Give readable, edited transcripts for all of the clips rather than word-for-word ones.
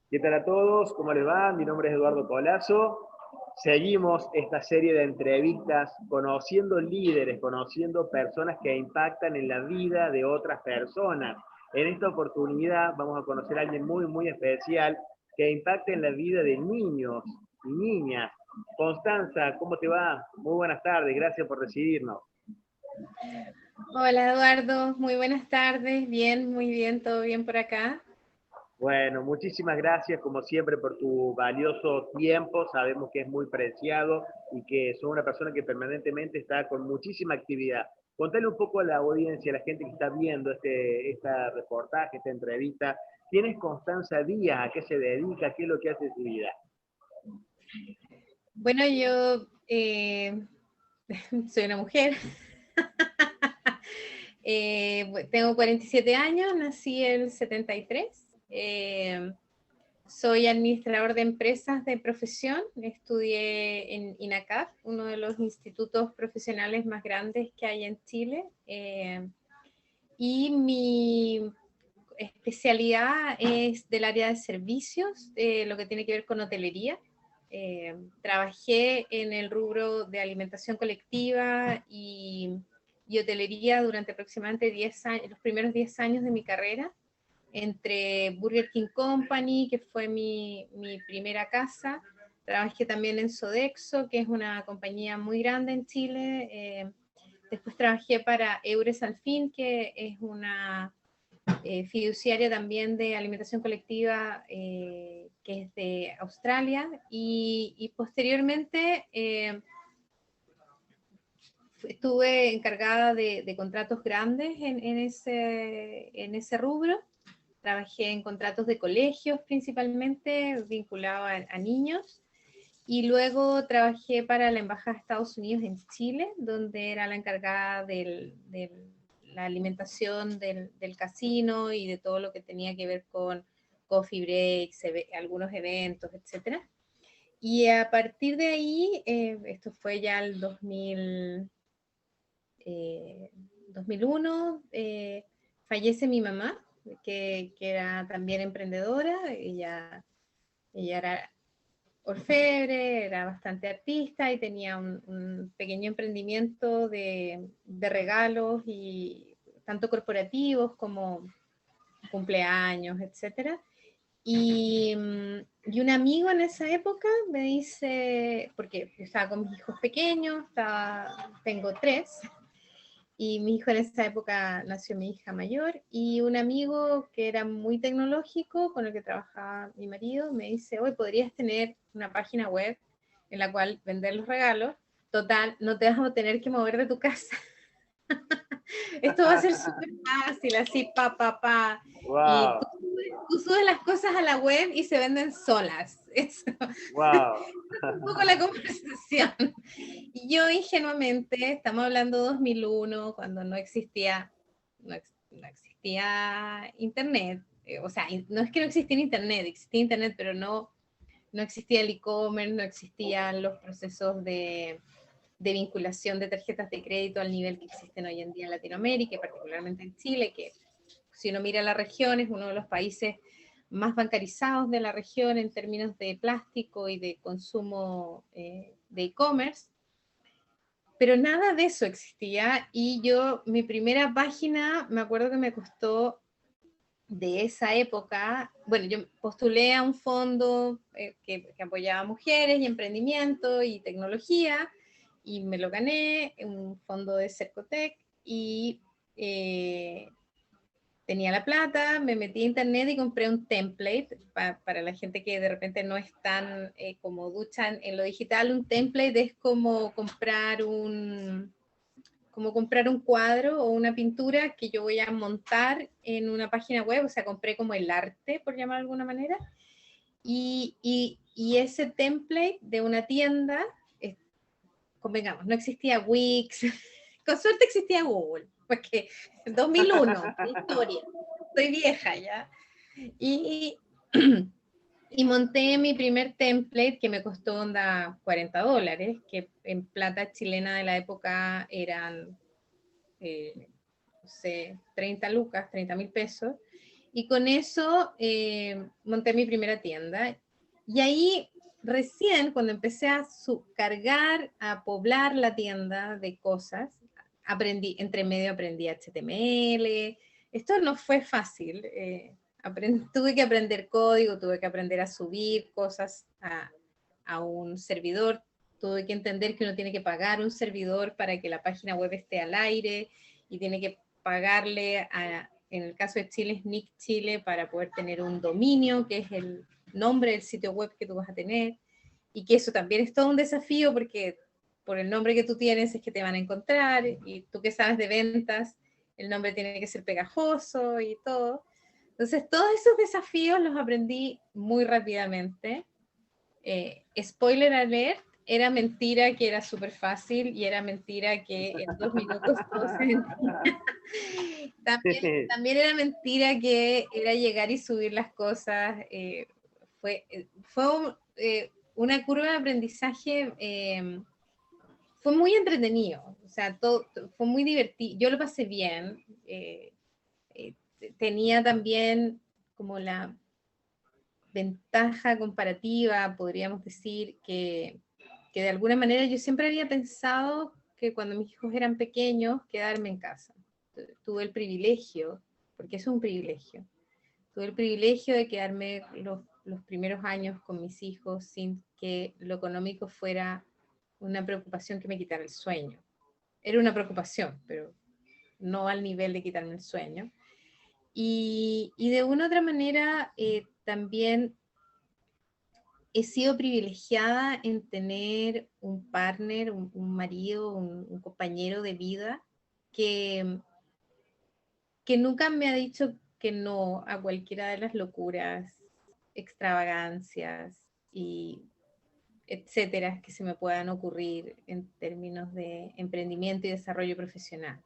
¿Qué tal a todos? ¿Cómo les va? Mi nombre es Eduardo Colazo. Seguimos esta serie de entrevistas conociendo líderes, conociendo personas que impactan en la vida de otras personas. En esta oportunidad vamos a conocer a alguien muy especial que impacta en la vida de niños y niñas. Constanza, ¿cómo te va? Muy buenas tardes, gracias por recibirnos. Hola Eduardo, muy buenas tardes, bien, muy bien, todo bien por acá. Bueno, muchísimas gracias como siempre por tu valioso tiempo. Sabemos que es muy preciado y que sos una persona que permanentemente está con muchísima actividad. Contale un poco a la audiencia, a la gente que está viendo esta reportaje, esta entrevista. ¿Quién es Constanza Díaz? ¿A qué se dedica? ¿Qué es lo que hace en su vida? Bueno, yo soy una mujer, tengo 47 años, nací en el 73, soy administrador de empresas de profesión, estudié en INACAF, uno de los institutos profesionales más grandes que hay en Chile, y mi especialidad es del área de servicios, lo que tiene que ver con hotelería. Trabajé en el rubro de alimentación colectiva y hotelería durante aproximadamente 10 años, los primeros 10 años de mi carrera, entre Burger King Company, que fue mi primera casa. Trabajé también en Sodexo, que es una compañía muy grande en Chile. Después trabajé para Eures Alfin, que es una fiduciaria también de alimentación colectiva, que es de Australia, y posteriormente estuve encargada de contratos grandes en ese rubro. Trabajé en contratos de colegios principalmente, vinculado a niños, y luego trabajé para la Embajada de Estados Unidos en Chile, donde era la encargada de la alimentación del casino y de todo lo que tenía que ver con coffee breaks, algunos eventos, etc. Y a partir de ahí, esto fue ya el 2001, fallece mi mamá, que era también emprendedora. Ella era orfebre, era bastante artista y tenía un pequeño emprendimiento de regalos, y tanto corporativos como cumpleaños, etcétera. Y un amigo en esa época me dice, porque yo estaba con mis hijos pequeños, tengo tres, y mi hijo en esa época nació mi hija mayor, y un amigo que era muy tecnológico, con el que trabajaba mi marido, me dice: hoy podrías tener una página web en la cual vender los regalos, total, no te vas a tener que mover de tu casa. Esto va a ser súper fácil, así, y ¡Wow! tú subes las cosas a la web y se venden solas. Eso. ¡Wow! Un poco la conversación. Y yo ingenuamente, estamos hablando de 2001, cuando no existía internet. O sea, no es que no existía internet, pero no existía el e-commerce, no existían los procesos de vinculación de tarjetas de crédito al nivel que existen hoy en día en Latinoamérica, y particularmente en Chile, que si uno mira la región es uno de los países más bancarizados de la región en términos de plástico y de consumo de e-commerce. Pero nada de eso existía, y mi primera página, me acuerdo que me costó, de esa época, bueno, yo postulé a un fondo que apoyaba a mujeres y emprendimiento y tecnología, y me lo gané, un fondo de Cercotec, y eh, tenía la plata, me metí a internet y compré un template. Para la gente que de repente no es tan como ducha en lo digital, un template es como comprar un cuadro o una pintura que yo voy a montar en una página web. O sea, compré como el arte, por llamar de alguna manera, y ese template de una tienda, convengamos, no existía Wix, con suerte existía Google, porque en 2001, historia, soy vieja ya, y, y monté mi primer template, que me costó onda $40, que en plata chilena de la época eran, no sé, 30 lucas, 30.000 pesos, Y con eso monté mi primera tienda. Y ahí recién, cuando empecé a cargar, a poblar la tienda de cosas, entre medio aprendí HTML. Esto no fue fácil. Tuve que aprender código, tuve que aprender a subir cosas a un servidor, tuve que entender que uno tiene que pagar un servidor para que la página web esté al aire, y tiene que pagarle en el caso de Chile, es Nick Chile, para poder tener un dominio, que es el nombre del sitio web que tú vas a tener, y que eso también es todo un desafío, porque por el nombre que tú tienes es que te van a encontrar, y tú que sabes de ventas, el nombre tiene que ser pegajoso y todo. Entonces, todos esos desafíos los aprendí muy rápidamente. Spoiler alert, era mentira que era súper fácil, y era mentira que en 2 minutos todo se vendía. También era mentira que era llegar y subir las cosas. Fue una curva de aprendizaje, fue muy entretenido, o sea, fue muy divertido, yo lo pasé bien. Tenía también como la ventaja comparativa, podríamos decir, que de alguna manera yo siempre había pensado que cuando mis hijos eran pequeños, quedarme en casa. Tuve el privilegio, porque eso es un privilegio, tuve el privilegio de quedarme los primeros años con mis hijos sin que lo económico fuera una preocupación que me quitara el sueño. Era una preocupación, pero no al nivel de quitarme el sueño. Y de una u otra manera, también he sido privilegiada en tener un partner, un marido, un compañero de vida que, que nunca me ha dicho que no a cualquiera de las locuras, extravagancias y etcétera que se me puedan ocurrir en términos de emprendimiento y desarrollo profesional.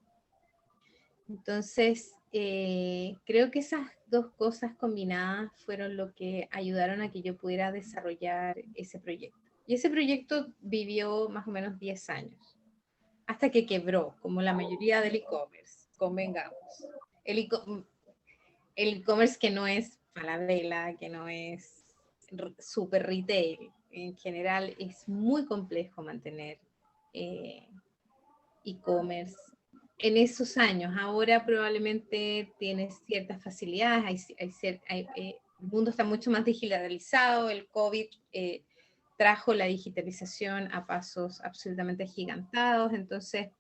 Entonces, creo que esas dos cosas combinadas fueron lo que ayudaron a que yo pudiera desarrollar ese proyecto. Y ese proyecto vivió más o menos 10 años, hasta que quebró, como la mayoría del e-commerce, convengamos. El e-commerce que no es Falabella, que no es super retail, en general es muy complejo mantener e-commerce en esos años. Ahora probablemente tienes ciertas facilidades, el mundo está mucho más digitalizado, el COVID trajo la digitalización a pasos absolutamente agigantados, entonces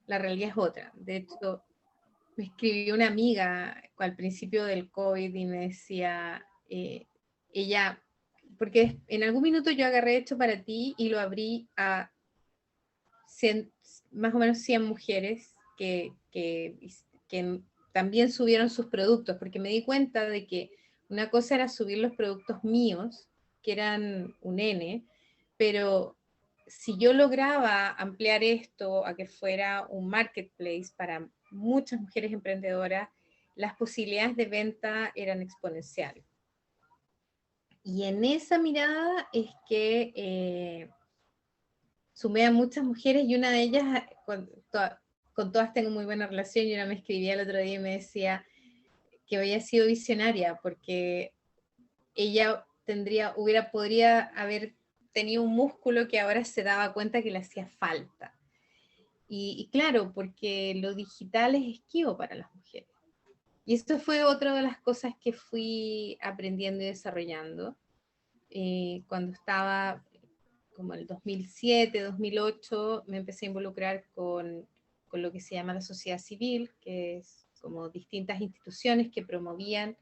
la realidad es otra. De hecho, me escribió una amiga al principio del COVID y me decía, ella, porque en algún minuto yo agarré Hecho para Ti y lo abrí a 100, más o menos 100 mujeres que también subieron sus productos, porque me di cuenta de que una cosa era subir los productos míos, que eran un N, pero si yo lograba ampliar esto a que fuera un marketplace para muchas mujeres emprendedoras, las posibilidades de venta eran exponenciales. Y en esa mirada es que sumé a muchas mujeres, y una de ellas, con todas tengo muy buena relación, y una me escribía el otro día y me decía que había sido visionaria, porque ella podría haber tenido un músculo que ahora se daba cuenta que le hacía falta. Y claro, porque lo digital es esquivo para las mujeres. Y esto fue otra de las cosas que fui aprendiendo y desarrollando. Cuando estaba como el 2007, 2008, me empecé a involucrar con lo que se llama la sociedad civil, que es como distintas instituciones que promovían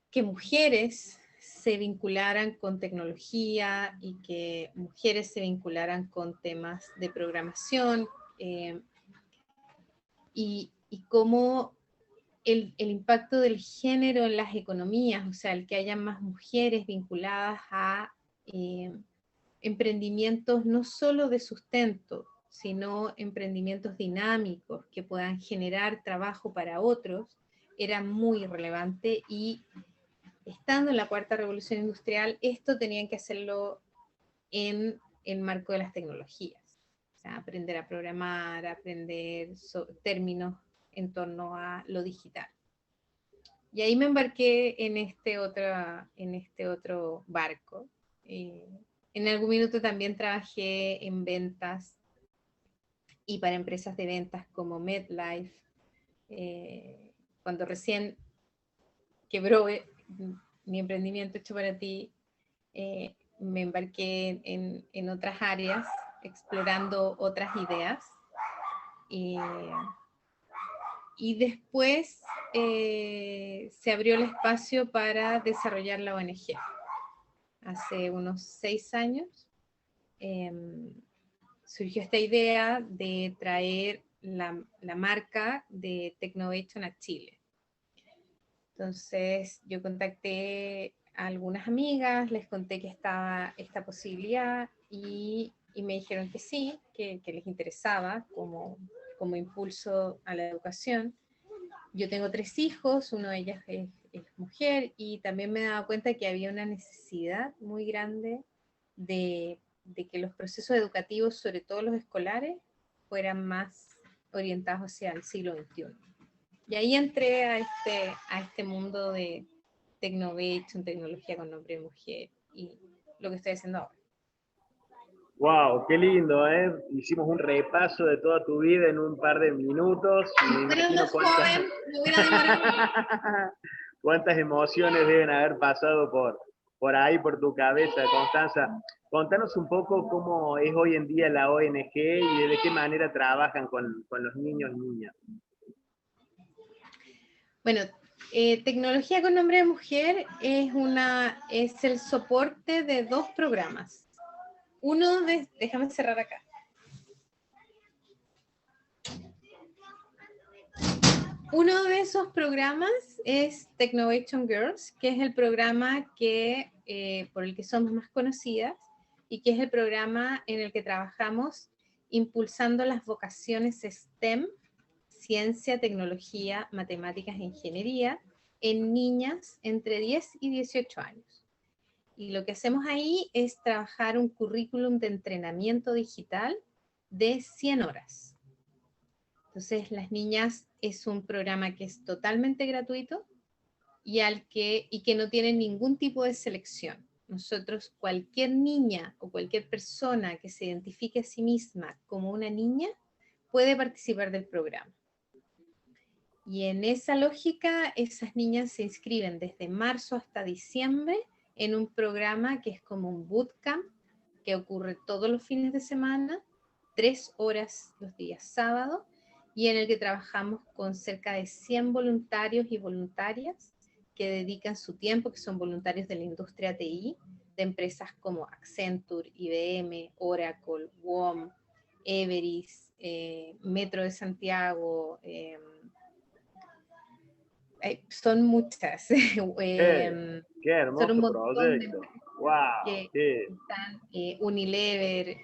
que mujeres se vincularan con tecnología y que mujeres se vincularan con temas de programación, y cómo el impacto del género en las economías, o sea, el que haya más mujeres vinculadas a emprendimientos no solo de sustento, sino emprendimientos dinámicos que puedan generar trabajo para otros, era muy relevante. Y estando en la cuarta revolución industrial, esto tenían que hacerlo en el marco de las tecnologías. O sea, aprender a programar, aprender términos en torno a lo digital. Y ahí me embarqué en este otro barco. En algún minuto también trabajé en ventas y para empresas de ventas como MedLife. Cuando recién quebró mi emprendimiento hecho para ti, me embarqué en otras áreas, explorando otras ideas. Y después se abrió el espacio para desarrollar la ONG. Hace unos 6 años surgió esta idea de traer la marca de Technovation a Chile. Entonces yo contacté a algunas amigas, les conté que estaba esta posibilidad y me dijeron que sí, que les interesaba como impulso a la educación. Yo tengo 3 hijos, uno de ellos es mujer, y también me he dado cuenta que había una necesidad muy grande de que los procesos educativos, sobre todo los escolares, fueran más orientados hacia el siglo XXI. Y ahí entré a este mundo de Technovation, tecnología con nombre de mujer, y lo que estoy haciendo ahora. Wow, qué lindo, ¿eh? Hicimos un repaso de toda tu vida en un par de minutos. Y me Pero imagino más joven, me hubiera demorado. cuántas emociones deben haber pasado por ahí, por tu cabeza, Constanza. Contanos un poco cómo es hoy en día la ONG y de qué manera trabajan con los niños y niñas. Bueno, Tecnología con nombre de mujer es el soporte de 2 programas. Déjame cerrar acá. Uno de esos programas es Technovation Girls, que es el programa por el que somos más conocidas y que es el programa en el que trabajamos impulsando las vocaciones STEM, ciencia, tecnología, matemáticas e ingeniería, en niñas entre 10 y 18 años. Y lo que hacemos ahí es trabajar un currículum de entrenamiento digital de 100 horas. Entonces, las niñas es un programa que es totalmente gratuito y que no tiene ningún tipo de selección. Nosotros, cualquier niña o cualquier persona que se identifique a sí misma como una niña, puede participar del programa. Y en esa lógica, esas niñas se inscriben desde marzo hasta diciembre en un programa que es como un bootcamp que ocurre todos los fines de semana, 3 horas los días sábados, y en el que trabajamos con cerca de 100 voluntarios y voluntarias que dedican su tiempo, que son voluntarios de la industria TI, de empresas como Accenture, IBM, Oracle, WOM, Everis, Metro de Santiago, son muchas. Qué Son un hermoso montón de proyecto. empresas Wow, que qué, están, Unilever,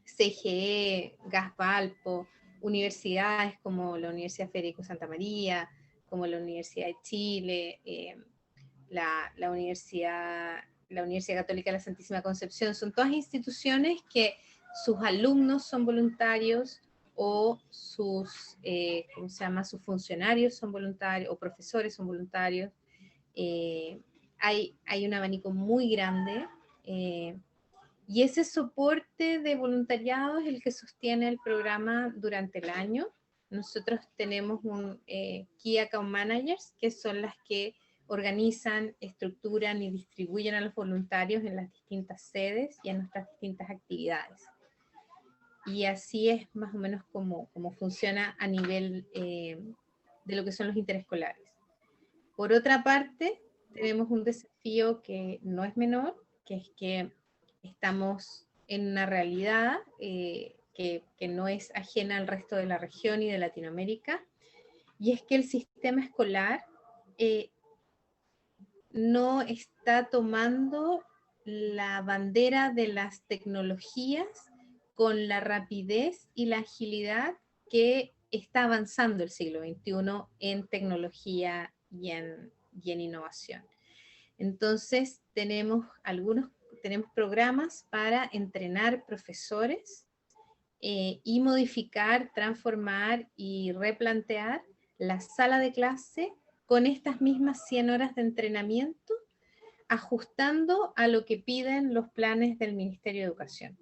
CGE, Gas Valpo, universidades como la Universidad Federico Santa María, como la Universidad de Chile, la Universidad Católica de la Santísima Concepción, son todas instituciones que sus alumnos son voluntarios o ¿cómo se llama? Sus funcionarios son voluntarios o profesores son voluntarios. Hay un abanico muy grande y ese soporte de voluntariado es el que sostiene el programa durante el año. Nosotros tenemos un Key Account Managers, que son las que organizan, estructuran y distribuyen a los voluntarios en las distintas sedes y en nuestras distintas actividades. Y así es más o menos como funciona a nivel de lo que son los interescolares. Por otra parte, tenemos un desafío que no es menor, que es que estamos en una realidad que no es ajena al resto de la región y de Latinoamérica, y es que el sistema escolar no está tomando la bandera de las tecnologías con la rapidez y la agilidad que está avanzando el siglo XXI en tecnología y en innovación. Entonces, tenemos programas para entrenar profesores y modificar, transformar y replantear la sala de clase con estas mismas 100 horas de entrenamiento, ajustando a lo que piden los planes del Ministerio de Educación.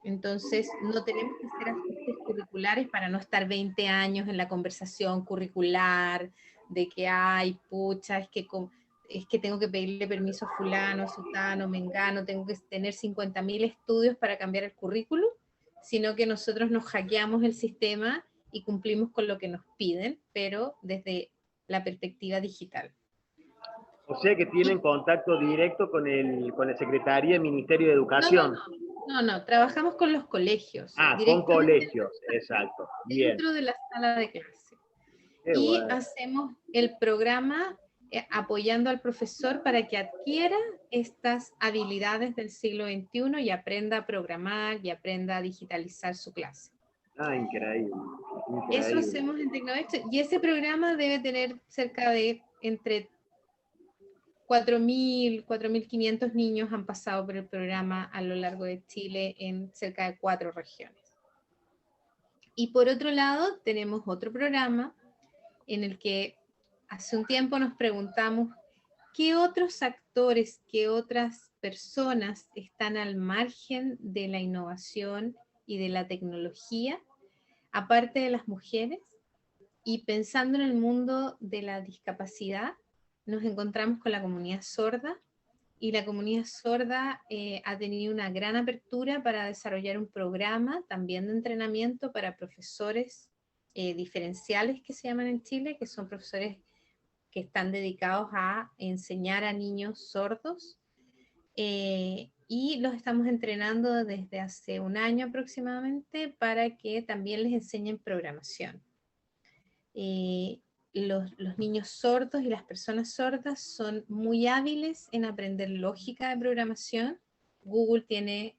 Entonces, no tenemos que hacer ajustes curriculares para no estar 20 años en la conversación curricular de que, ay, pucha, es que tengo que pedirle permiso a fulano, sutano, mengano, tengo que tener 50.000 estudios para cambiar el currículum, sino que nosotros nos hackeamos el sistema y cumplimos con lo que nos piden, pero desde la perspectiva digital. O sea que tienen contacto directo con la Secretaría del Ministerio de Educación. No, trabajamos con los colegios. Con colegios, exacto. Bien. Dentro de la sala de clase. Qué Y bueno. hacemos el programa apoyando al profesor para que adquiera estas habilidades del siglo XXI y aprenda a programar y aprenda a digitalizar su clase. Increíble. Eso hacemos en Tecnovector, y ese programa debe tener cerca de entre 4.000, 4.500 niños han pasado por el programa a lo largo de Chile en cerca de 4 regiones. Y por otro lado, tenemos otro programa en el que hace un tiempo nos preguntamos qué otros actores, qué otras personas están al margen de la innovación y de la tecnología, aparte de las mujeres, y pensando en el mundo de la discapacidad, nos encontramos con la comunidad sorda, y la comunidad sorda ha tenido una gran apertura para desarrollar un programa también de entrenamiento para profesores diferenciales que se llaman en Chile, que son profesores que están dedicados a enseñar a niños sordos, y los estamos entrenando desde hace un año aproximadamente para que también les enseñen programación. Los niños sordos y las personas sordas son muy hábiles en aprender lógica de programación. Google tiene,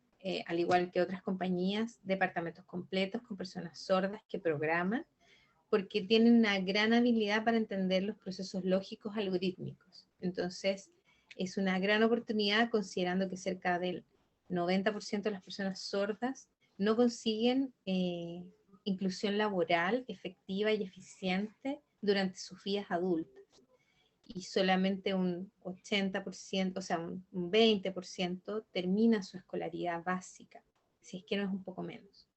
al igual que otras compañías, departamentos completos con personas sordas que programan, porque tienen una gran habilidad para entender los procesos lógicos algorítmicos. Entonces, es una gran oportunidad considerando que cerca del 90% de las personas sordas no consiguen inclusión laboral efectiva y eficiente durante sus vidas adultas. Y solamente un 80%, o sea, un 20% termina su escolaridad básica, si es que no es un poco menos.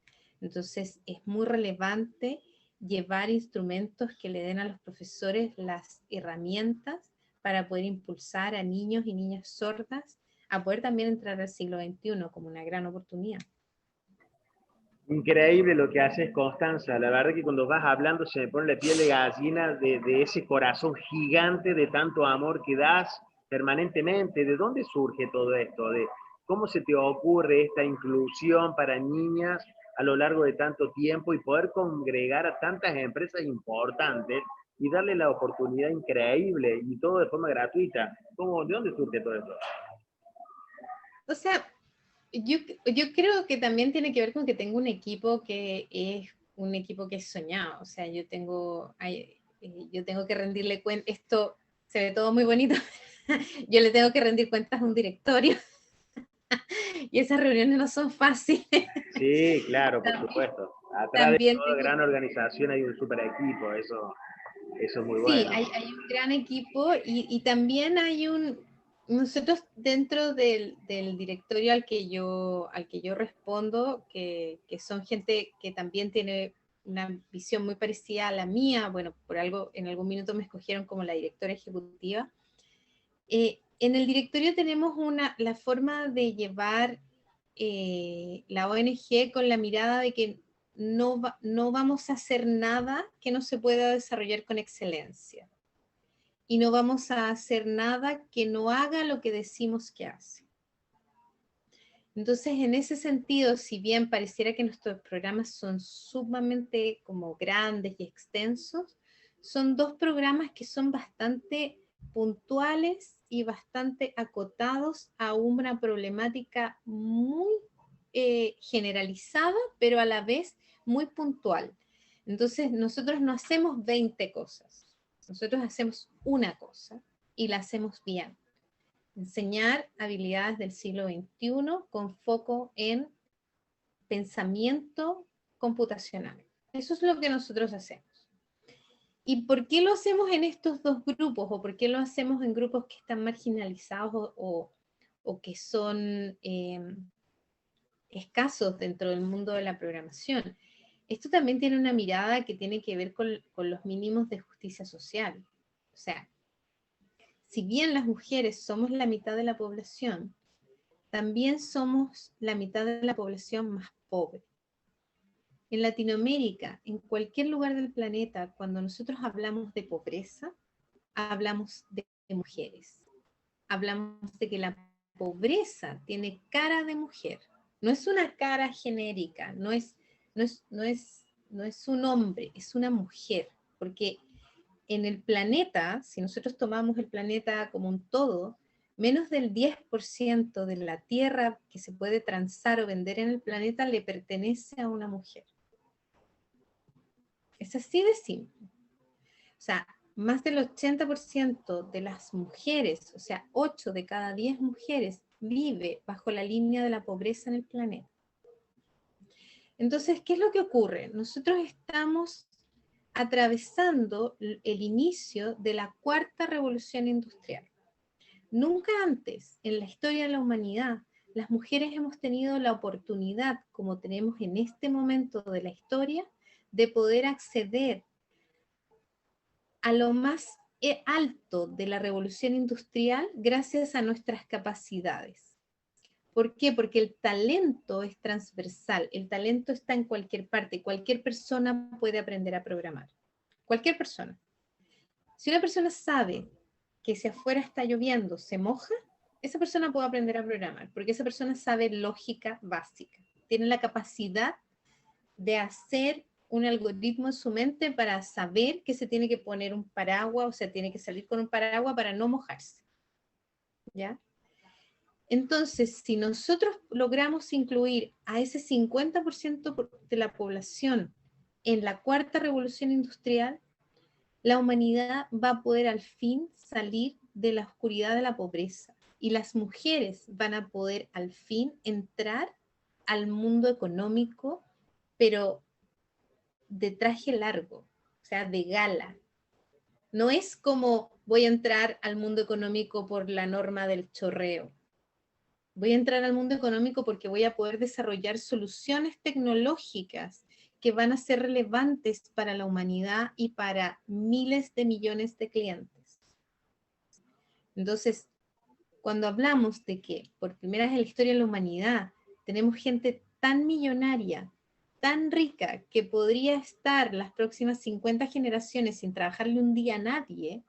Entonces, es muy relevante llevar instrumentos que le den a los profesores las herramientas para poder impulsar a niños y niñas sordas a poder también entrar al siglo XXI como una gran oportunidad. Increíble lo que haces, Constanza. La verdad que cuando vas hablando se me pone la piel de gallina de ese corazón gigante de tanto amor que das permanentemente. ¿De dónde surge todo esto? ¿De cómo se te ocurre esta inclusión para niñas a lo largo de tanto tiempo y poder congregar a tantas empresas importantes y darle la oportunidad increíble y todo de forma gratuita? ¿De dónde surge todo esto? O sea, yo creo que también tiene que ver con que tengo un equipo que es un equipo que es soñado. O sea, yo tengo que rendirle cuentas. Esto se ve todo muy bonito. Yo le tengo que rendir cuentas a un directorio. Y esas reuniones no son fáciles. Sí, claro, por supuesto. Atrás de También toda tengo, gran organización hay un super equipo, eso es muy sí, bueno. hay un gran equipo y también hay nosotros dentro del directorio al que yo respondo, que son gente que también tiene una visión muy parecida a la mía, bueno, por algo en algún minuto me escogieron como la directora ejecutiva. En el directorio tenemos la forma de llevar la ONG con la mirada de que no vamos a hacer nada que no se pueda desarrollar con excelencia. Y no vamos a hacer nada que no haga lo que decimos que hace. Entonces, en ese sentido, si bien pareciera que nuestros programas son sumamente como grandes y extensos, son dos programas que son bastante puntuales y bastante acotados a una problemática muy generalizada, pero a la vez muy puntual. Entonces, nosotros no hacemos 20 cosas, nosotros hacemos una cosa y la hacemos bien. Enseñar habilidades del siglo XXI con foco en pensamiento computacional. Eso es lo que nosotros hacemos. ¿Y por qué lo hacemos en estos dos grupos? ¿O por qué lo hacemos en grupos que están marginalizados o que son escasos dentro del mundo de la programación? Esto también tiene una mirada que tiene que ver con los mínimos de justicia social. O sea, si bien las mujeres somos la mitad de la población, también somos la mitad de la población más pobre. En Latinoamérica, en cualquier lugar del planeta, cuando nosotros hablamos de pobreza, hablamos de mujeres. Hablamos de que la pobreza tiene cara de mujer. No es una cara genérica, no es un hombre, es una mujer. Porque en el planeta, si nosotros tomamos el planeta como un todo, menos del 10% de la tierra que se puede transar o vender en el planeta le pertenece a una mujer. Es así de simple. O sea, más del 80% de las mujeres, o sea, 8 de cada 10 mujeres, vive bajo la línea de la pobreza en el planeta. Entonces, ¿qué es lo que ocurre? Nosotros estamos atravesando el inicio de la cuarta revolución industrial. Nunca antes en la historia de la humanidad las mujeres hemos tenido la oportunidad, como tenemos en este momento de la historia, de poder acceder a lo más alto de la revolución industrial gracias a nuestras capacidades. ¿Por qué? Porque el talento es transversal, el talento está en cualquier parte, cualquier persona puede aprender a programar, cualquier persona. Si una persona sabe que si afuera está lloviendo se moja, esa persona puede aprender a programar, porque esa persona sabe lógica básica, tiene la capacidad de hacer un algoritmo en su mente para saber que se tiene que poner un paraguas, o sea, tiene que salir con un paraguas para no mojarse. ¿Ya? Entonces, si nosotros logramos incluir a ese 50% de la población en la cuarta revolución industrial, la humanidad va a poder al fin salir de la oscuridad de la pobreza y las mujeres van a poder al fin entrar al mundo económico, pero de traje largo, o sea, de gala. No es como voy a entrar al mundo económico por la norma del chorreo. Voy a entrar al mundo económico porque voy a poder desarrollar soluciones tecnológicas que van a ser relevantes para la humanidad y para miles de millones de clientes. Entonces, cuando hablamos de que por primera vez en la historia de la humanidad tenemos gente tan millonaria, tan rica, que podría estar las próximas 50 generaciones sin trabajarle un día a nadie,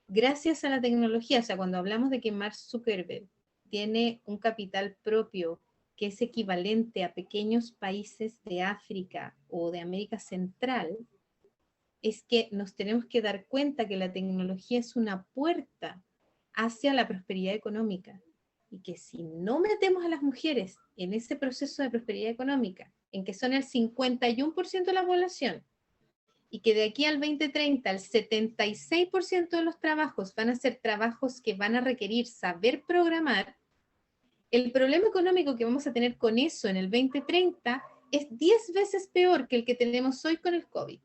gracias a la tecnología. O sea, cuando hablamos de que Mark Zuckerberg tiene un capital propio que es equivalente a pequeños países de África o de América Central, es que nos tenemos que dar cuenta que la tecnología es una puerta hacia la prosperidad económica y que si no metemos a las mujeres en ese proceso de prosperidad económica, en que son el 51% de la población, y que de aquí al 2030 el 76% de los trabajos van a ser trabajos que van a requerir saber programar, el problema económico que vamos a tener con eso en el 2030 es 10 veces peor que el que tenemos hoy con el COVID.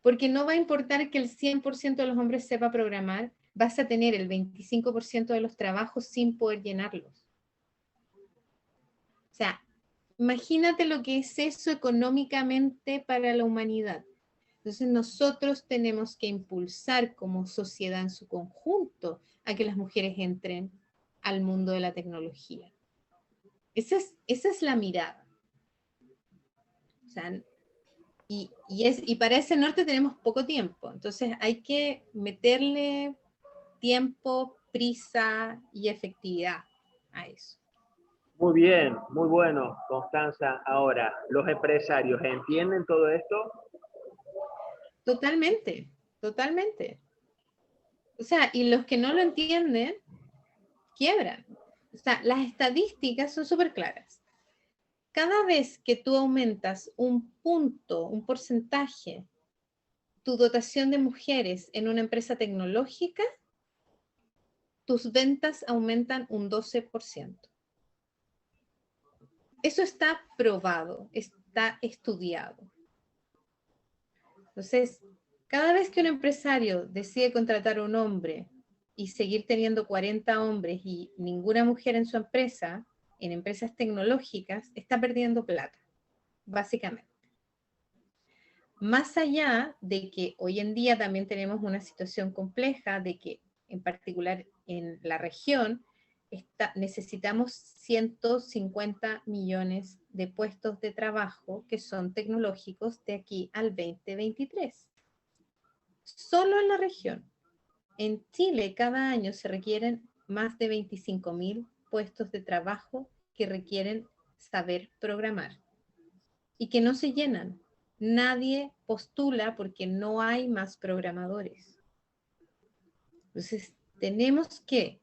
Porque no va a importar que el 100% de los hombres sepa programar, vas a tener el 25% de los trabajos sin poder llenarlos. O sea, imagínate lo que es eso económicamente para la humanidad. Entonces nosotros tenemos que impulsar como sociedad en su conjunto a que las mujeres entren al mundo de la tecnología. Esa es la mirada. O sea, y para ese norte tenemos poco tiempo, entonces hay que meterle tiempo, prisa y efectividad a eso. Muy bien, muy bueno, Constanza. Ahora, ¿los empresarios entienden todo esto? Totalmente, totalmente. O sea, y los que no lo entienden, quiebran. O sea, las estadísticas son súper claras. Cada vez que tú aumentas un punto, un porcentaje, tu dotación de mujeres en una empresa tecnológica, tus ventas aumentan un 12%. Eso está probado, está estudiado. Entonces, cada vez que un empresario decide contratar a un hombre y seguir teniendo 40 hombres y ninguna mujer en su empresa, en empresas tecnológicas, está perdiendo plata, básicamente. Más allá de que hoy en día también tenemos una situación compleja de que, en particular en la región, necesitamos 150 millones de puestos de trabajo que son tecnológicos de aquí al 2023. Solo en la región. En Chile cada año se requieren más de 25.000 puestos de trabajo que requieren saber programar y que no se llenan. Nadie postula porque no hay más programadores. Entonces, tenemos que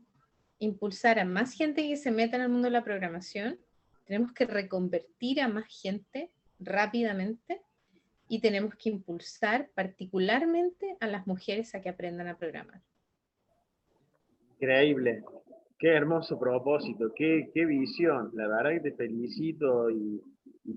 impulsar a más gente que se meta en el mundo de la programación, tenemos que reconvertir a más gente rápidamente y tenemos que impulsar particularmente a las mujeres a que aprendan a programar. Increíble. Qué hermoso propósito, qué visión. La verdad que te felicito y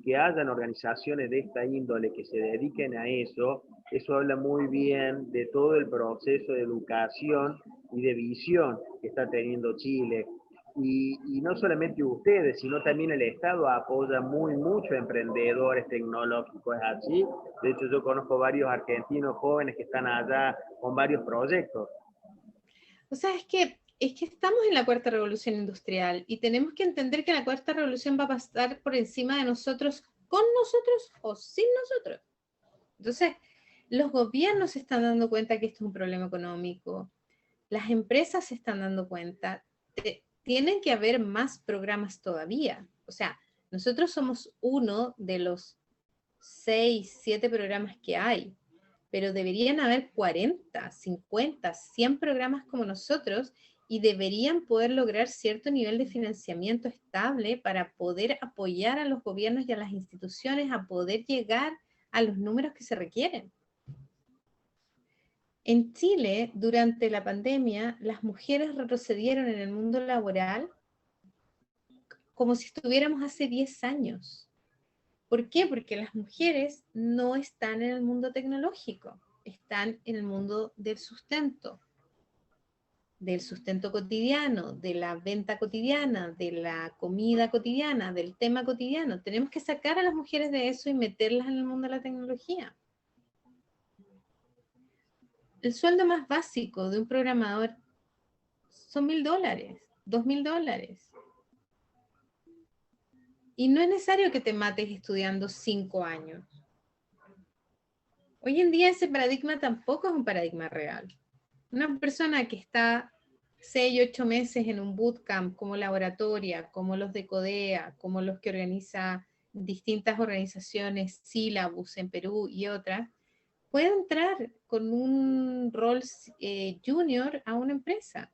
que hayan organizaciones de esta índole que se dediquen a eso habla muy bien de todo el proceso de educación y de visión que está teniendo Chile. Y no solamente ustedes, sino también el Estado apoya mucho a emprendedores tecnológicos, ¿es así? De hecho, yo conozco varios argentinos jóvenes que están allá con varios proyectos. O sea, es que estamos en la cuarta revolución industrial y tenemos que entender que la cuarta revolución va a pasar por encima de nosotros, con nosotros o sin nosotros. Entonces, los gobiernos se están dando cuenta que esto es un problema económico, las empresas se están dando cuenta, tienen que haber más programas todavía. O sea, nosotros somos uno de los 6, 7 programas que hay, pero deberían haber 40, 50, 100 programas como nosotros y deberían poder lograr cierto nivel de financiamiento estable para poder apoyar a los gobiernos y a las instituciones a poder llegar a los números que se requieren. En Chile, durante la pandemia, las mujeres retrocedieron en el mundo laboral como si estuviéramos hace 10 años. ¿Por qué? Porque las mujeres no están en el mundo tecnológico, están en el mundo del sustento cotidiano, de la venta cotidiana, de la comida cotidiana, del tema cotidiano. Tenemos que sacar a las mujeres de eso y meterlas en el mundo de la tecnología. El sueldo más básico de un programador son $1.000, $2.000. Y no es necesario que te mates estudiando 5 años. Hoy en día ese paradigma tampoco es un paradigma real. Una persona que está 6, 8 meses en un bootcamp como laboratoria, como los de CODEA, como los que organiza distintas organizaciones, Syllabus en Perú y otras, puede entrar con un rol junior a una empresa.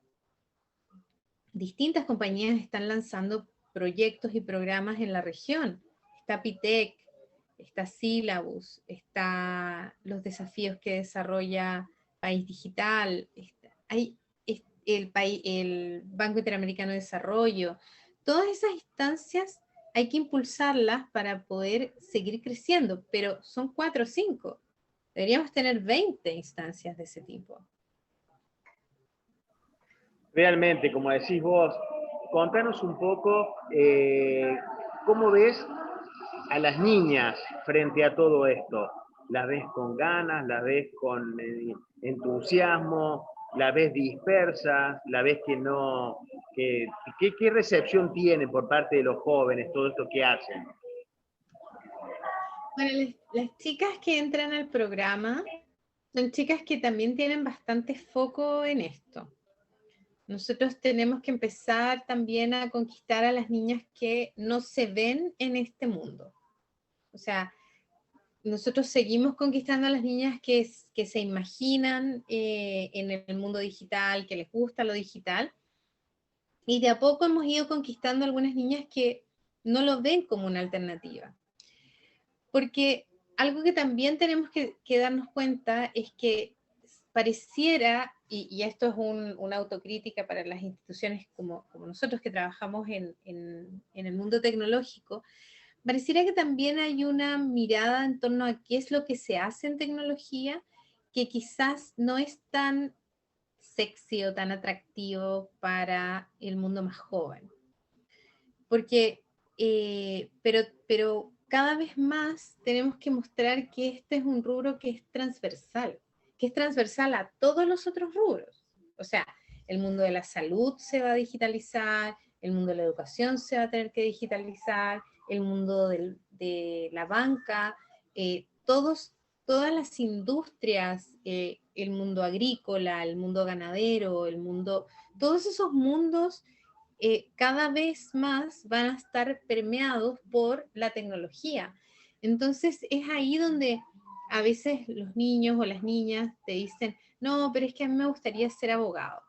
Distintas compañías están lanzando proyectos y programas en la región. Está Pitec, está Syllabus, está los desafíos que desarrolla País Digital, hay el Banco Interamericano de Desarrollo. Todas esas instancias hay que impulsarlas para poder seguir creciendo, pero son 4 o 5. Deberíamos tener 20 instancias de ese tipo. Realmente, como decís vos, contanos un poco cómo ves a las niñas frente a todo esto. ¿Las ves con ganas? ¿Las ves con entusiasmo? ¿La ves dispersa? ¿La ves que no? ¿Qué recepción tiene por parte de los jóvenes todo esto que hacen? Bueno, las chicas que entran al programa son chicas que también tienen bastante foco en esto. Nosotros tenemos que empezar también a conquistar a las niñas que no se ven en este mundo. O sea, nosotros seguimos conquistando a las niñas que se imaginan en el mundo digital, que les gusta lo digital, y de a poco hemos ido conquistando a algunas niñas que no lo ven como una alternativa. Porque algo que también tenemos que darnos cuenta es que pareciera, y esto es una autocrítica para las instituciones como nosotros que trabajamos en el mundo tecnológico, pareciera que también hay una mirada en torno a qué es lo que se hace en tecnología, que quizás no es tan sexy o tan atractivo para el mundo más joven. Porque, pero cada vez más tenemos que mostrar que este es un rubro que es transversal a todos los otros rubros. O sea, el mundo de la salud se va a digitalizar, el mundo de la educación se va a tener que digitalizar, el mundo de la banca, todas las industrias, el mundo agrícola, el mundo ganadero, todos esos mundos cada vez más van a estar permeados por la tecnología. Entonces es ahí donde a veces los niños o las niñas te dicen, no, pero es que a mí me gustaría ser abogado.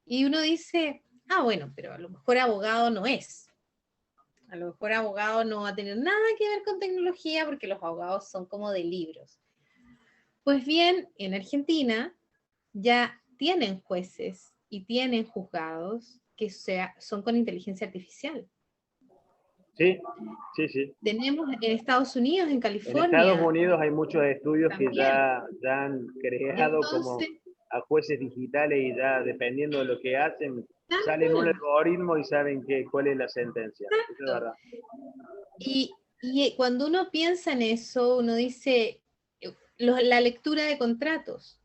Y uno dice, ah, bueno, pero a lo mejor abogado no es. A lo mejor abogado no va a tener nada que ver con tecnología porque los abogados son como de libros. Pues bien, en Argentina ya tienen jueces y tienen juzgados que son con inteligencia artificial. Sí, sí, sí. Tenemos en Estados Unidos, en En Estados California Unidos hay muchos estudios que también. ya han creado como Entonces, a jueces digitales y ya dependiendo de lo que hacen, tal salen un cual, algoritmo y saben cuál es la sentencia. Eso es exacto. verdad. Y cuando uno piensa en eso, uno dice, la lectura de contratos.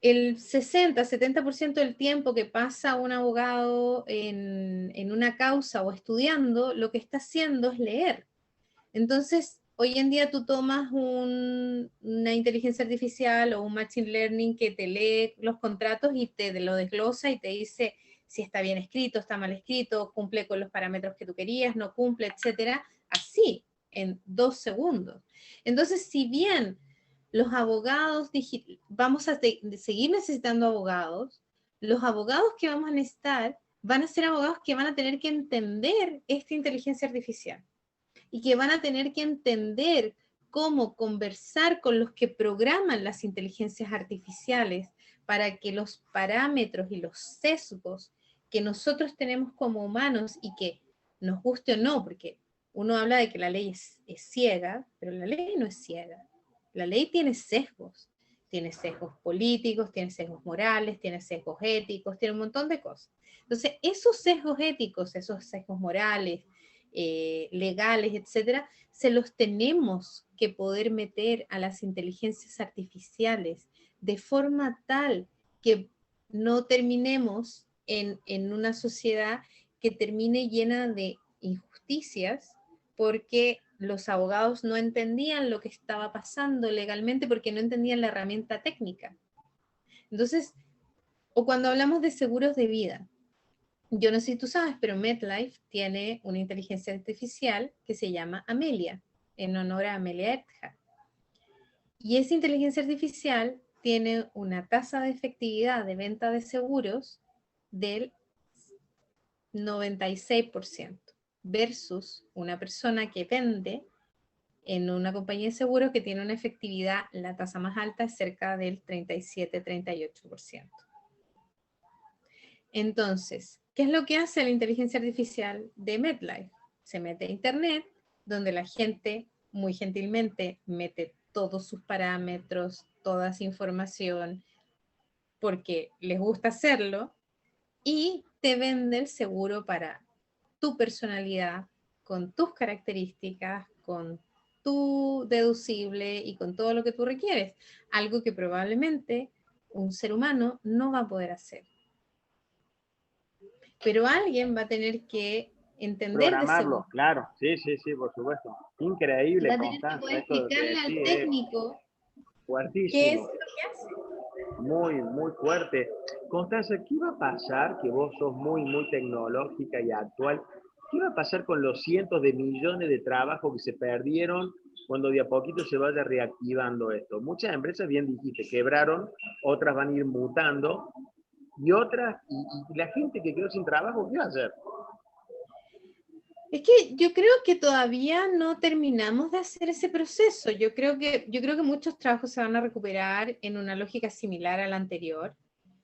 El 60-70% del tiempo que pasa un abogado en una causa o estudiando, lo que está haciendo es leer. Entonces, hoy en día tú tomas una inteligencia artificial o un machine learning que te lee los contratos y te lo desglosa y te dice si está bien escrito, está mal escrito, cumple con los parámetros que tú querías, no cumple, etcétera, así, en 2 segundos. Entonces, si bien los abogados, vamos a seguir necesitando abogados, los abogados que vamos a necesitar van a ser abogados que van a tener que entender esta inteligencia artificial y que van a tener que entender cómo conversar con los que programan las inteligencias artificiales para que los parámetros y los sesgos que nosotros tenemos como humanos y que nos guste o no, porque uno habla de que la ley es ciega, pero la ley no es ciega. La ley tiene sesgos políticos, tiene sesgos morales, tiene sesgos éticos, tiene un montón de cosas. Entonces, esos sesgos éticos, esos sesgos morales, legales, etcétera, se los tenemos que poder meter a las inteligencias artificiales de forma tal que no terminemos en una sociedad que termine llena de injusticias porque los abogados no entendían lo que estaba pasando legalmente porque no entendían la herramienta técnica. Entonces, o cuando hablamos de seguros de vida, yo no sé si tú sabes, pero MetLife tiene una inteligencia artificial que se llama Amelia, en honor a Amelia Earhart. Y esa inteligencia artificial tiene una tasa de efectividad de venta de seguros del 96% versus una persona que vende en una compañía de seguros que tiene una efectividad, la tasa más alta es cerca del 37-38%. Entonces, ¿qué es lo que hace la inteligencia artificial de MetLife? Se mete a Internet, donde la gente muy gentilmente mete todos sus parámetros, toda su información, porque les gusta hacerlo, y te vende el seguro para tu personalidad, con tus características, con tu deducible y con todo lo que tú requieres. Algo que probablemente un ser humano no va a poder hacer. Pero alguien va a tener que entender de Programarlo, seguro. claro. Sí, sí, sí, por supuesto. Increíble, Va a tener que Constanza. poder Esto que explicarle al decís es técnico qué es fuertísimo. lo que hace. Muy, muy fuerte. Constanza, ¿qué va a pasar? Que vos sos muy, muy tecnológica y actual. ¿Qué va a pasar con los cientos de millones de trabajos que se perdieron cuando de a poquito se vaya reactivando esto? Muchas empresas, bien dijiste, quebraron, otras van a ir mutando y otras, y la gente que quedó sin trabajo, ¿qué va a hacer? Es que yo creo que todavía no terminamos de hacer ese proceso. Yo creo que muchos trabajos se van a recuperar en una lógica similar a la anterior.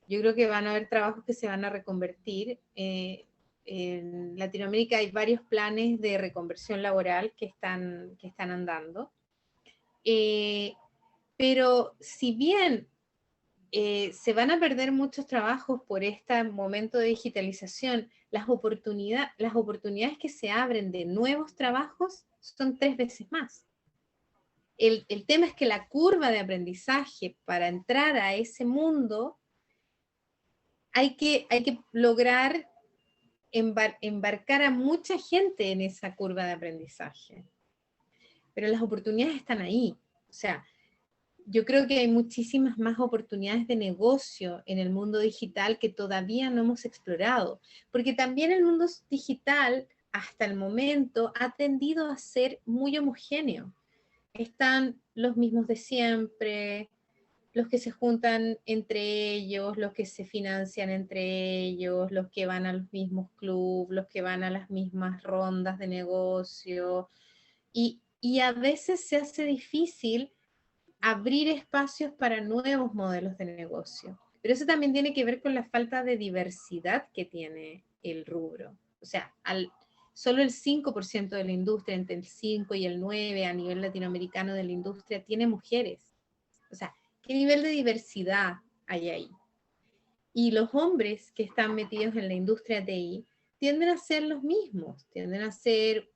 Yo creo que van a haber trabajos que se van a reconvertir. en Latinoamérica hay varios planes de reconversión laboral que están andando. Pero si bien se van a perder muchos trabajos por este momento de digitalización, las oportunidades que se abren de nuevos trabajos son 3 veces más. El tema es que la curva de aprendizaje para entrar a ese mundo hay que lograr embarcar a mucha gente en esa curva de aprendizaje. Pero las oportunidades están ahí. O sea, yo creo que hay muchísimas más oportunidades de negocio en el mundo digital que todavía no hemos explorado, porque también el mundo digital hasta el momento ha tendido a ser muy homogéneo. Están los mismos de siempre, los que se juntan entre ellos, los que se financian entre ellos, los que van a los mismos clubes, los que van a las mismas rondas de negocio, y a veces se hace difícil abrir espacios para nuevos modelos de negocio. Pero eso también tiene que ver con la falta de diversidad que tiene el rubro. O sea, solo el 5% de la industria, entre el 5 y el 9 a nivel latinoamericano de la industria, tiene mujeres. O sea, ¿qué nivel de diversidad hay ahí? Y los hombres que están metidos en la industria TI tienden a ser los mismos, tienden a ser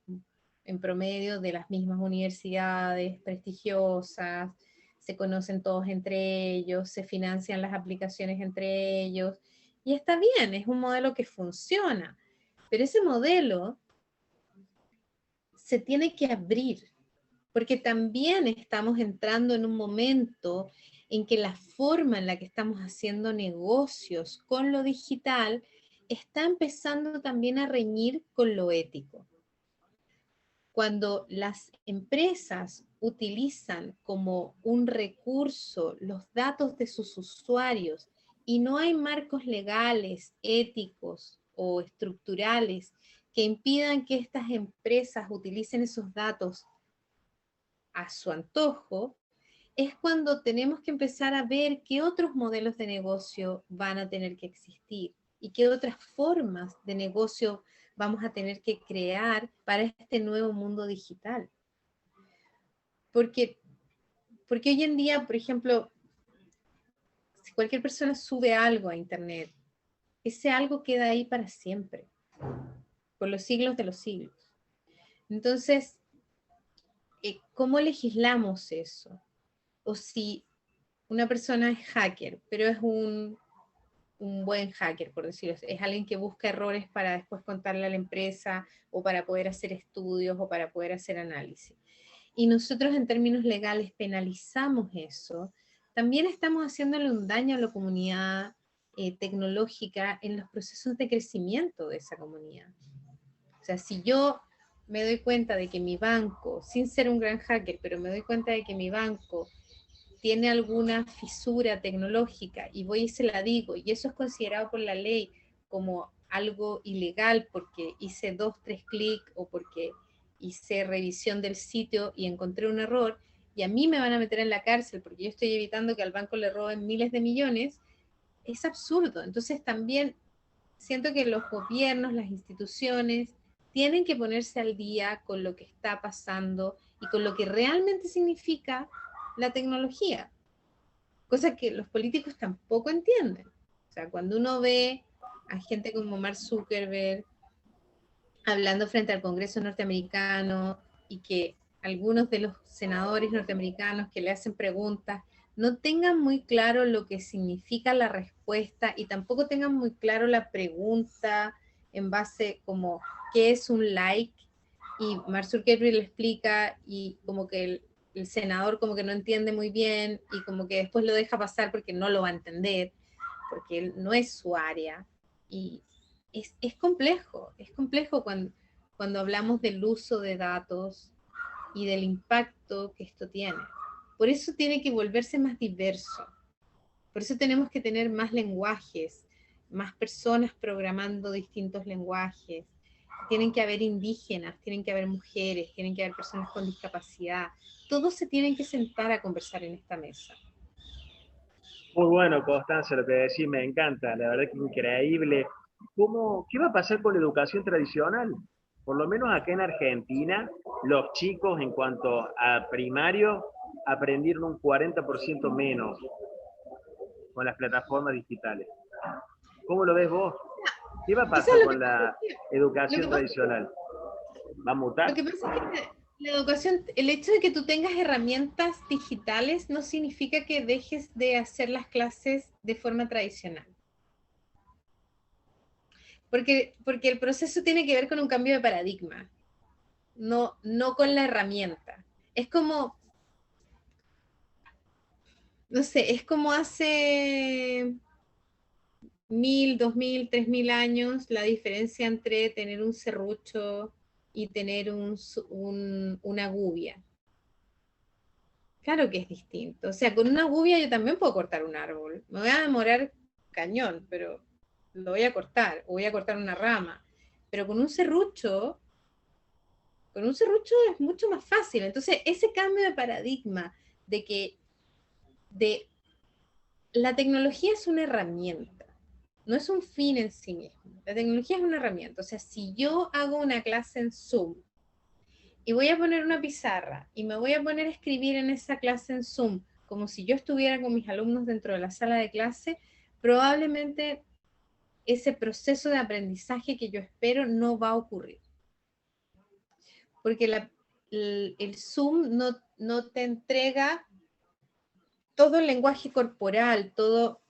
en promedio de las mismas universidades prestigiosas, se conocen todos entre ellos, se financian las aplicaciones entre ellos, y está bien, es un modelo que funciona, pero ese modelo se tiene que abrir, porque también estamos entrando en un momento en que la forma en la que estamos haciendo negocios con lo digital está empezando también a reñir con lo ético. Cuando las empresas utilizan como un recurso los datos de sus usuarios y no hay marcos legales, éticos o estructurales que impidan que estas empresas utilicen esos datos a su antojo, es cuando tenemos que empezar a ver qué otros modelos de negocio van a tener que existir y qué otras formas de negocio vamos a tener que crear para este nuevo mundo digital. Porque hoy en día, por ejemplo, si cualquier persona sube algo a internet, ese algo queda ahí para siempre, por los siglos de los siglos. Entonces, ¿cómo legislamos eso? O si una persona es hacker, pero es un buen hacker, por decirlo así, es alguien que busca errores para después contarle a la empresa o para poder hacer estudios o para poder hacer análisis. Y nosotros en términos legales penalizamos eso, también estamos haciéndole un daño a la comunidad tecnológica en los procesos de crecimiento de esa comunidad. O sea, si yo me doy cuenta de que mi banco, sin ser un gran hacker, pero me doy cuenta de que mi banco tiene alguna fisura tecnológica y voy y se la digo, y eso es considerado por la ley como algo ilegal porque hice 2, 3 clics o porque hice revisión del sitio y encontré un error, y a mí me van a meter en la cárcel porque yo estoy evitando que al banco le roben miles de millones, es absurdo. Entonces también siento que los gobiernos, las instituciones, tienen que ponerse al día con lo que está pasando y con lo que realmente significa la tecnología, cosa que los políticos tampoco entienden. O sea, cuando uno ve a gente como Mark Zuckerberg hablando frente al Congreso norteamericano y que algunos de los senadores norteamericanos que le hacen preguntas no tengan muy claro lo que significa la respuesta y tampoco tengan muy claro la pregunta en base como qué es un like, y Mark Zuckerberg le explica y como que el senador como que no entiende muy bien y como que después lo deja pasar porque no lo va a entender, porque él no es su área. Y es complejo cuando hablamos del uso de datos y del impacto que esto tiene. Por eso tiene que volverse más diverso. Por eso tenemos que tener más lenguajes, más personas programando distintos lenguajes. Tienen que haber indígenas, tienen que haber mujeres, tienen que haber personas con discapacidad. Todos se tienen que sentar a conversar en esta mesa. Muy bueno, Constanza, lo que decís me encanta, la verdad que increíble ¿Qué va a pasar con la educación tradicional? Por lo menos acá en Argentina, los chicos en cuanto a primario aprendieron un 40% menos con las plataformas digitales. ¿Cómo lo ves vos? ¿Qué va a Eso pasar es lo con que pasa. la Lo que educación pasa, tradicional? ¿Va a lo mutar? que pasa es que la educación, el hecho de que tú tengas herramientas digitales no significa que dejes de hacer las clases de forma tradicional. Porque el proceso tiene que ver con un cambio de paradigma, no con la herramienta. Es como, no sé, es como hace 1000, 2000, 3000 años la diferencia entre tener un serrucho y tener una gubia. Claro que es distinto. O sea, con una gubia yo también puedo cortar un árbol. Me voy a demorar cañón, pero lo voy a cortar, o voy a cortar una rama. Pero con un serrucho es mucho más fácil. Entonces, ese cambio de paradigma de que de, la tecnología es una herramienta, no es un fin en sí mismo. La tecnología es una herramienta. O sea, si yo hago una clase en Zoom y voy a poner una pizarra y me voy a poner a escribir en esa clase en Zoom como si yo estuviera con mis alumnos dentro de la sala de clase, probablemente ese proceso de aprendizaje que yo espero no va a ocurrir. Porque el Zoom no te entrega todo el lenguaje corporal, todo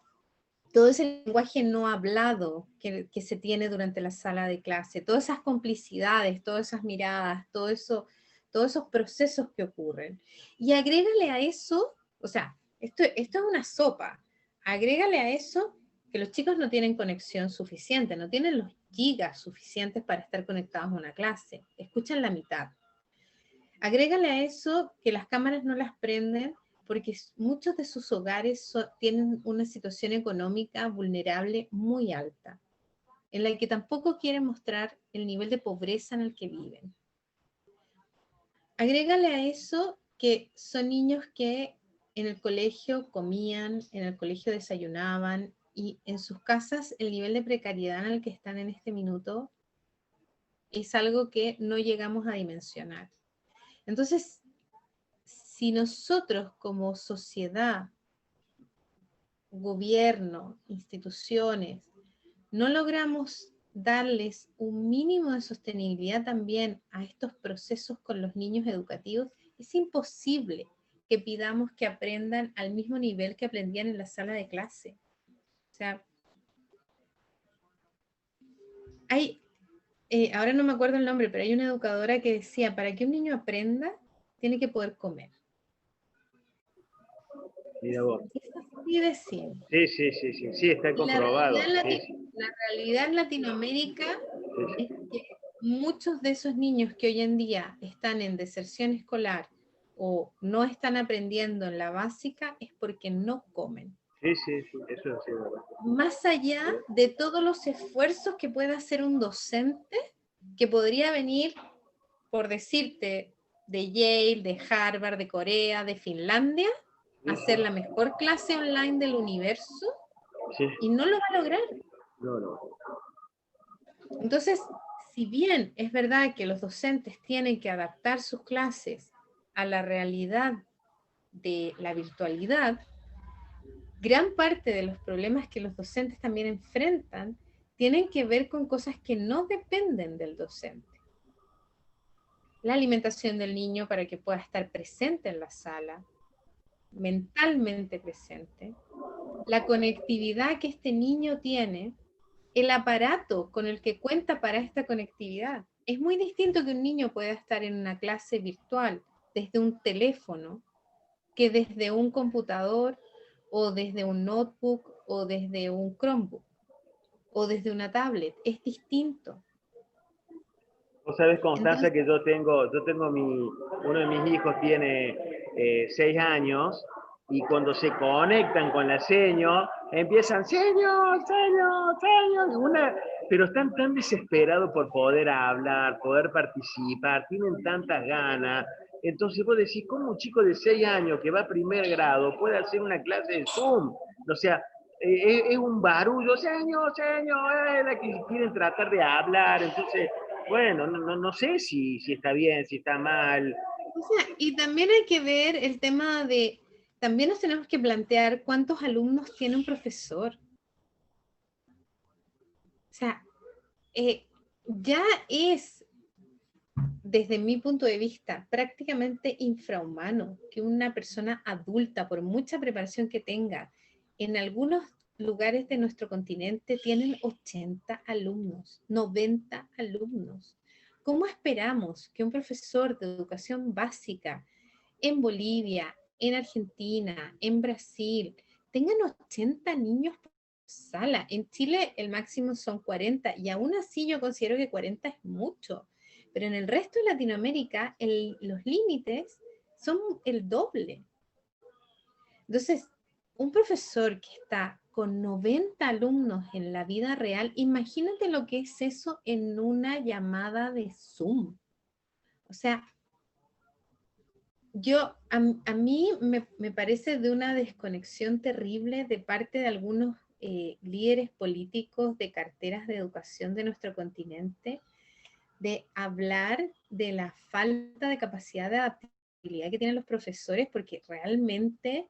ese lenguaje no hablado que se tiene durante la sala de clase, todas esas complicidades, todas esas miradas, todos esos procesos que ocurren. Y agrégale a eso, o sea, esto es una sopa, agrégale a eso que los chicos no tienen conexión suficiente, no tienen los gigas suficientes para estar conectados a una clase, escuchan la mitad. Agrégale a eso que las cámaras no las prenden porque muchos de sus hogares tienen una situación económica vulnerable muy alta, en la que tampoco quieren mostrar el nivel de pobreza en el que viven. Agrégale a eso que son niños que en el colegio comían, en el colegio desayunaban, y en sus casas el nivel de precariedad en el que están en este minuto es algo que no llegamos a dimensionar. Entonces, si nosotros como sociedad, gobierno, instituciones, no logramos darles un mínimo de sostenibilidad también a estos procesos con los niños educativos, es imposible que pidamos que aprendan al mismo nivel que aprendían en la sala de clase. O sea, ahora no me acuerdo el nombre, pero hay una educadora que decía, para que un niño aprenda, tiene que poder comer. Mira vos. Es así de simple. Sí, está comprobado. La realidad en Latinoamérica Sí. es que muchos de esos niños que hoy en día están en deserción escolar o no están aprendiendo en la básica es porque no comen. Sí, eso es verdad. Más allá de todos los esfuerzos que pueda hacer un docente, que podría venir, por decirte, de Yale, de Harvard, de Corea, de Finlandia, a hacer la mejor clase online del universo, Sí. y no lo va a lograr. No. Entonces, si bien es verdad que los docentes tienen que adaptar sus clases a la realidad de la virtualidad, gran parte de los problemas que los docentes también enfrentan tienen que ver con cosas que no dependen del docente. La alimentación del niño para que pueda estar presente en la sala, mentalmente presente, la conectividad que este niño tiene, el aparato con el que cuenta para esta conectividad. Es muy distinto que un niño pueda estar en una clase virtual desde un teléfono que desde un computador o desde un notebook o desde un Chromebook o desde una tablet. Es distinto. Vos sabés, Constanza, Entonces, que uno de mis hijos tiene 6 años y cuando se conectan con la seño, empiezan, señor, pero están tan desesperados por poder hablar, poder participar, tienen tantas ganas. Entonces vos decís, ¿cómo un chico de 6 años que va a primer grado puede hacer una clase de Zoom? O sea, es un barullo, señor, que quieren tratar de hablar, entonces, bueno, no sé si está bien, si está mal. O sea, y también hay que ver el tema de, también nos tenemos que plantear cuántos alumnos tiene un profesor. O sea, ya es, desde mi punto de vista, prácticamente infrahumano que una persona adulta, por mucha preparación que tenga, en algunos lugares de nuestro continente tienen 80 alumnos, 90 alumnos. ¿Cómo esperamos que un profesor de educación básica en Bolivia, en Argentina, en Brasil, tengan 80 niños por sala? En Chile el máximo son 40 y aún así yo considero que 40 es mucho, pero en el resto de Latinoamérica los límites son el doble. Entonces, un profesor que está con 90 alumnos en la vida real, imagínate lo que es eso en una llamada de Zoom. O sea, a mí me parece de una desconexión terrible de parte de algunos líderes políticos de carteras de educación de nuestro continente, de hablar de la falta de capacidad de adaptabilidad que tienen los profesores, porque realmente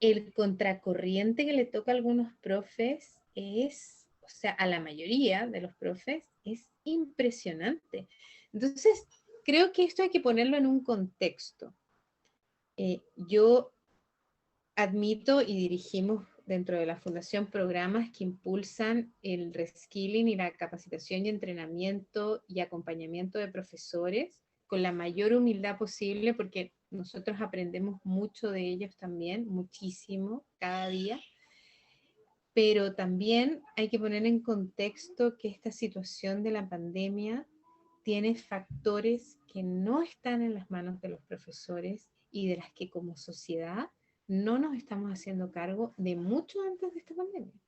el contracorriente que le toca a algunos profes es, o sea, a la mayoría de los profes, es impresionante. Entonces, creo que esto hay que ponerlo en un contexto. Yo admito y dirigimos dentro de la Fundación programas que impulsan el reskilling y la capacitación y entrenamiento y acompañamiento de profesores con la mayor humildad posible, porque nosotros aprendemos mucho de ellos también, muchísimo, cada día. Pero también hay que poner en contexto que esta situación de la pandemia tiene factores que no están en las manos de los profesores y de las que como sociedad no nos estamos haciendo cargo de mucho antes de esta pandemia.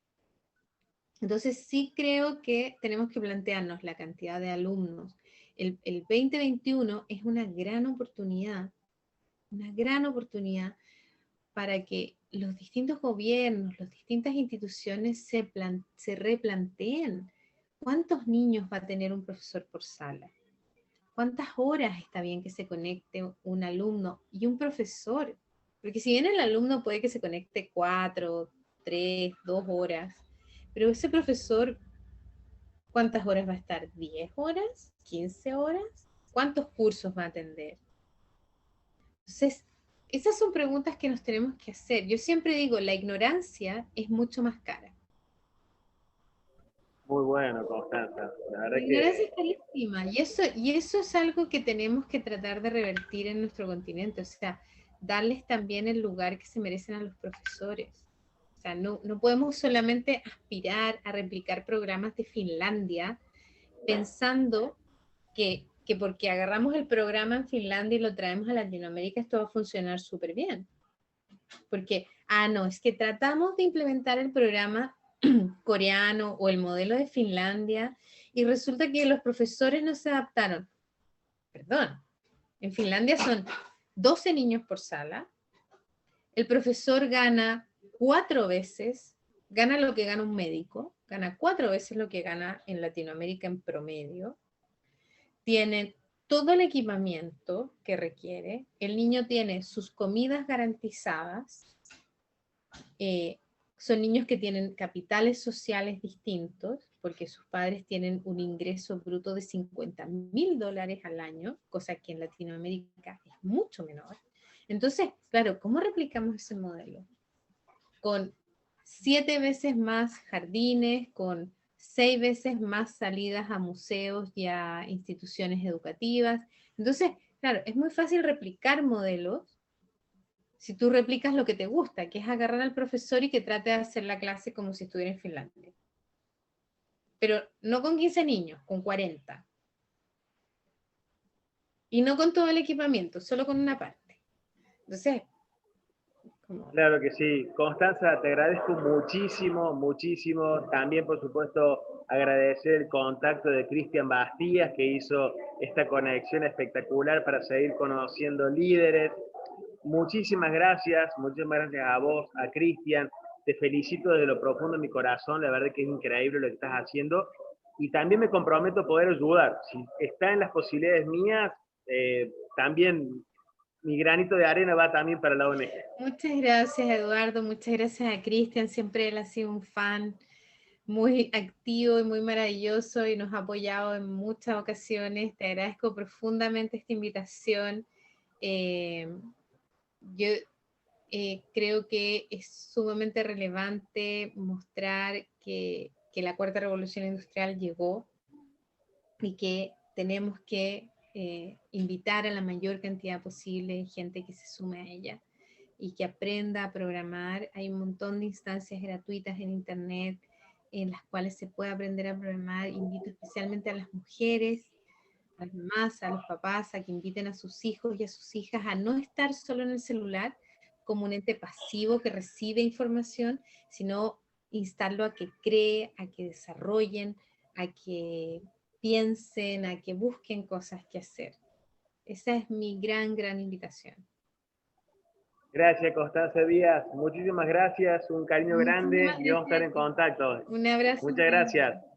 Entonces sí creo que tenemos que plantearnos la cantidad de alumnos. El 2021 es una gran oportunidad para que los distintos gobiernos, las distintas instituciones se replanteen cuántos niños va a tener un profesor por sala. ¿Cuántas horas está bien que se conecte un alumno y un profesor? Porque si bien el alumno puede que se conecte 4, 3, 2 horas, pero ese profesor, ¿cuántas horas va a estar? ¿10 horas? ¿15 horas? ¿Cuántos cursos va a atender? Entonces, esas son preguntas que nos tenemos que hacer. Yo siempre digo, la ignorancia es mucho más cara. Muy bueno, Constanza. La verdad La ignorancia es que carísima y eso es algo que tenemos que tratar de revertir en nuestro continente, o sea, darles también el lugar que se merecen a los profesores. O sea, no podemos solamente aspirar a replicar programas de Finlandia pensando que porque agarramos el programa en Finlandia y lo traemos a Latinoamérica, esto va a funcionar súper bien. Porque, no, es que tratamos de implementar el programa coreano o el modelo de Finlandia y resulta que los profesores no se adaptaron. Perdón, en Finlandia son 12 niños por sala, el profesor gana 4 veces, gana lo que gana un médico, gana 4 veces lo que gana en Latinoamérica en promedio, tienen todo el equipamiento que requiere, el niño tiene sus comidas garantizadas, son niños que tienen capitales sociales distintos, porque sus padres tienen un ingreso bruto de $50,000 al año, cosa que en Latinoamérica es mucho menor. Entonces, claro, ¿cómo replicamos ese modelo? Con 7 veces más jardines, con 6 veces más salidas a museos y a instituciones educativas. Entonces, claro, es muy fácil replicar modelos si tú replicas lo que te gusta, que es agarrar al profesor y que trate de hacer la clase como si estuviera en Finlandia. Pero no con 15 niños, con 40. Y no con todo el equipamiento, solo con una parte. Entonces, como... claro que sí. Constanza, te agradezco muchísimo, muchísimo. También, por supuesto, agradecer el contacto de Cristian Bastías, que hizo esta conexión espectacular para seguir conociendo líderes. Muchísimas gracias a vos, a Cristian. te felicito desde lo profundo de mi corazón, la verdad que es increíble lo que estás haciendo, y también me comprometo a poder ayudar. Si está en las posibilidades mías, también mi granito de arena va también para la ONG. Muchas gracias, Eduardo. Muchas gracias a Cristian. Siempre él ha sido un fan muy activo y muy maravilloso y nos ha apoyado en muchas ocasiones. Te agradezco profundamente esta invitación. Yo creo que es sumamente relevante mostrar que la cuarta revolución industrial llegó y que tenemos que invitar a la mayor cantidad posible de gente que se sume a ella y que aprenda a programar. Hay un montón de instancias gratuitas en Internet en las cuales se puede aprender a programar. Invito especialmente a las mujeres, a las mamás, a los papás, a que inviten a sus hijos y a sus hijas a no estar solo en el celular como un ente pasivo que recibe información, sino instarlo a que cree, a que desarrollen, a que piensen, a que busquen cosas que hacer. Esa es mi gran, gran invitación. Gracias, Constanza Díaz. Muchísimas gracias, un cariño grande Muchísimas y vamos a estar gracias en a ti. contacto. Un abrazo. Muchas gracias.